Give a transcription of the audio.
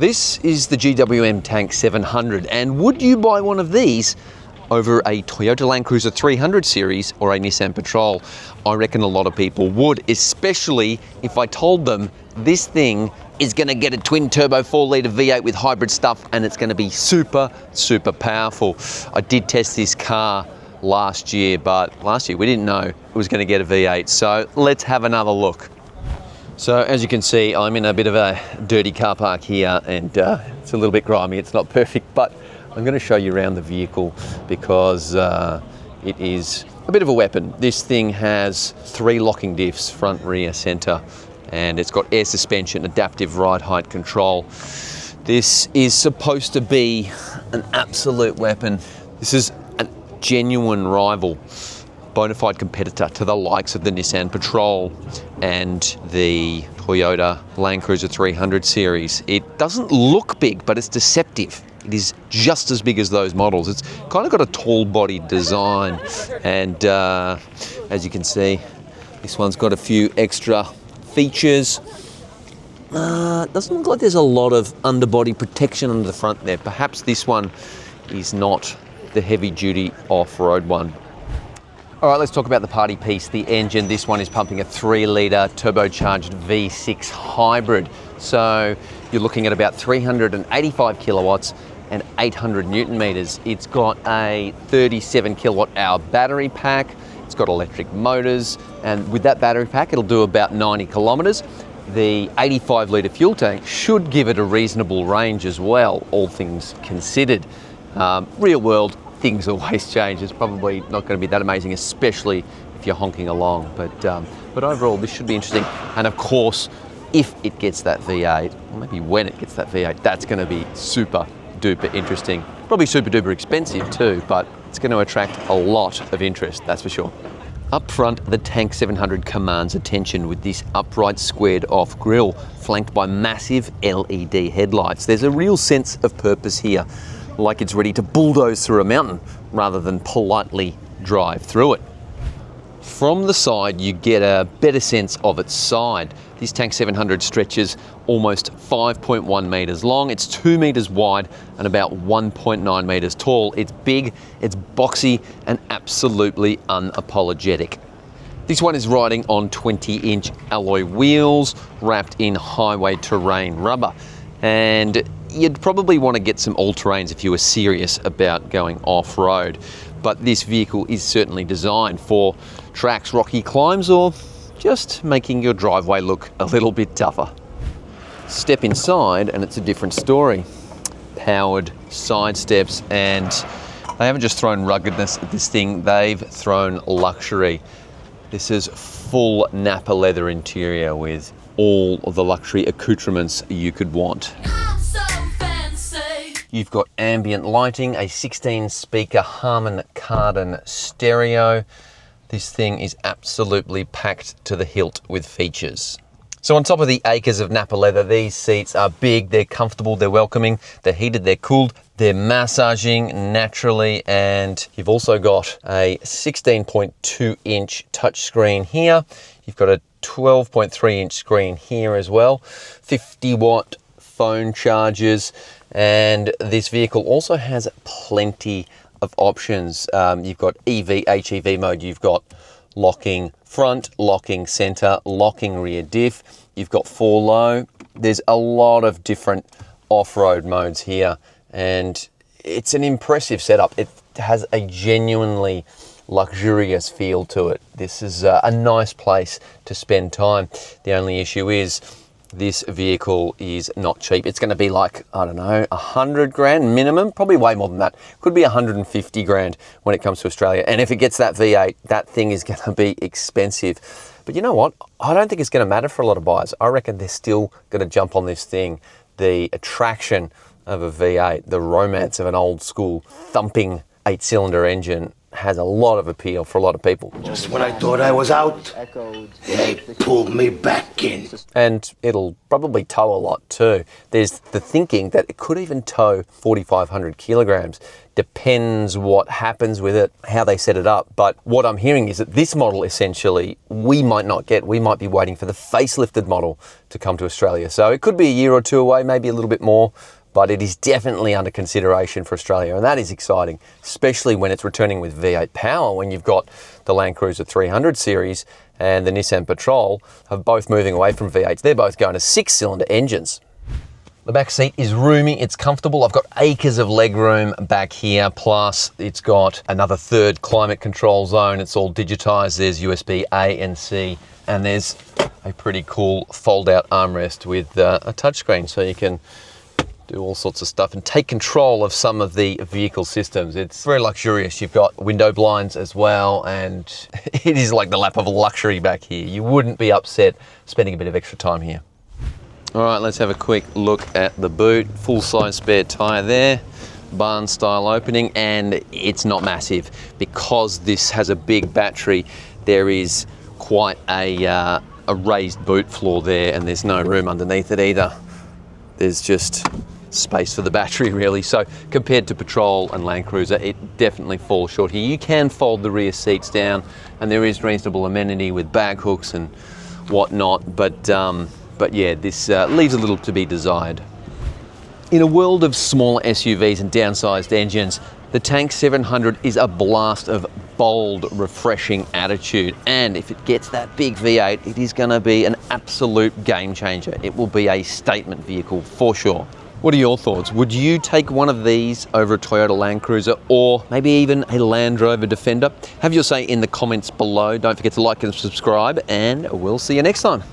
This is the GWM Tank 700, and would you buy one of these over a Toyota LandCruiser 300 series or a Nissan Patrol? I reckon a lot of people would, especially if I told them this thing is going to get a twin turbo 4-litre V8 with hybrid stuff, and it's going to be super, super powerful. I did test this car last year, but last year we didn't know it was going to get a V8. So let's have another look. So as you can see, I'm in a bit of a dirty car park here, and it's a little bit grimy. It's not perfect, but I'm going to show you around the vehicle because it is a bit of a weapon. This thing has 3 locking diffs, front, rear, center, and it's got air suspension, adaptive ride height control. This is supposed to be an absolute weapon. This is a genuine rival, bona fide competitor to the likes of the Nissan Patrol and the Toyota LandCruiser 300 series. It doesn't look big, but it's deceptive. It is just as big as those models. It's kind of got a tall body design, and as you can see, this one's got a few extra features. Doesn't look like there's a lot of underbody protection under the front there. Perhaps this one is not the heavy-duty off-road one. All right, let's talk about the party piece, the engine. This one is pumping a 3-litre turbocharged V6 hybrid. So you're looking at about 385 kilowatts and 800 Newton meters. It's got a 37 kilowatt hour battery pack. It's got electric motors, and with that battery pack, it'll do about 90 kilometers. The 85-litre fuel tank should give it a reasonable range as well, all things considered. Real world, things always change. It's probably not going to be that amazing, especially if you're honking along. But overall, this should be interesting. And of course, if it gets that V8, or maybe when it gets that V8, that's going to be super duper interesting. Probably super duper expensive too, but it's going to attract a lot of interest, that's for sure. Up front, the Tank 700 commands attention with this upright squared off grille, flanked by massive LED headlights. There's a real sense of purpose here, like it's ready to bulldoze through a mountain rather than politely drive through it. From the side, you get a better sense of its side. This Tank 700 stretches almost 5.1 meters long. It's 2 meters wide and about 1.9 meters tall. It's big, it's boxy, and absolutely unapologetic. This one is riding on 20-inch alloy wheels wrapped in highway terrain rubber. And you'd probably want to get some all-terrains if you were serious about going off-road. But this vehicle is certainly designed for tracks, rocky climbs, or just making your driveway look a little bit tougher. Step inside and it's a different story. Powered side steps, and they haven't just thrown ruggedness at this thing, they've thrown luxury. This is full Napa leather interior with all of the luxury accoutrements you could want. You've got ambient lighting, a 16-speaker Harman Kardon stereo. This thing is absolutely packed to the hilt with features. So on top of the acres of Napa leather, these seats are big, they're comfortable, they're welcoming, they're heated, they're cooled, they're massaging naturally, and you've also got a 16.2-inch touchscreen here. You've got a 12.3-inch screen here as well, 50-watt phone chargers, and this vehicle also has plenty of options. You've got EV, HEV mode, you've got locking front, locking center, locking rear diff, you've got 4 low. There's a lot of different off-road modes here, and it's an impressive setup. It has a genuinely luxurious feel to it. This is a nice place to spend time. The only issue is this vehicle is not cheap. It's going to be like, I don't know, 100 grand minimum, probably way more than that. Could be 150 grand when it comes to Australia. And if it gets that V8, that thing is going to be expensive. But you know what? I don't think it's going to matter for a lot of buyers. I reckon they're still going to jump on this thing. The attraction of a V8, the romance of an old school thumping 8-cylinder engine has a lot of appeal for a lot of people. Just when I thought I was out, they pulled me back in. And it'll probably tow a lot too. There's the thinking that it could even tow 4,500 kilograms. Depends what happens with it, how they set it up. But what I'm hearing is that this model essentially we might not get. We might be waiting for the facelifted model to come to Australia. So it could be a year or two away, maybe a little bit more. But it is definitely under consideration for Australia, and that is exciting, especially when it's returning with V8 power, when you've got the LandCruiser 300 series and the Nissan Patrol are both moving away from V8s. They're both going to 6-cylinder engines. The back seat is roomy, it's comfortable. I've got acres of leg room back here, plus it's got another third climate control zone. It's all digitized. There's USB A and C, and there's a pretty cool fold-out armrest with a touchscreen, so you can do all sorts of stuff and take control of some of the vehicle systems. It's very luxurious. You've got window blinds as well, and it is like the lap of luxury back here. You wouldn't be upset spending a bit of extra time here. All right, let's have a quick look at the boot. Full-size spare tire there, barn style opening, and it's not massive. Because this has a big battery, there is quite a raised boot floor there, and there's no room underneath it either. There's just space for the battery really. So compared to Patrol and LandCruiser, it definitely falls short here. You can fold the rear seats down, and there is reasonable amenity with bag hooks and whatnot, but yeah, this leaves a little to be desired. In a world of smaller SUVs and downsized engines, the Tank 700 is a blast of bold, refreshing attitude, and if it gets that big V8, it is going to be an absolute game changer. It will be a statement vehicle for sure. What are your thoughts? Would you take one of these over a Toyota LandCruiser, or maybe even a Land Rover Defender? Have your say in the comments below. Don't forget to like and subscribe, and we'll see you next time.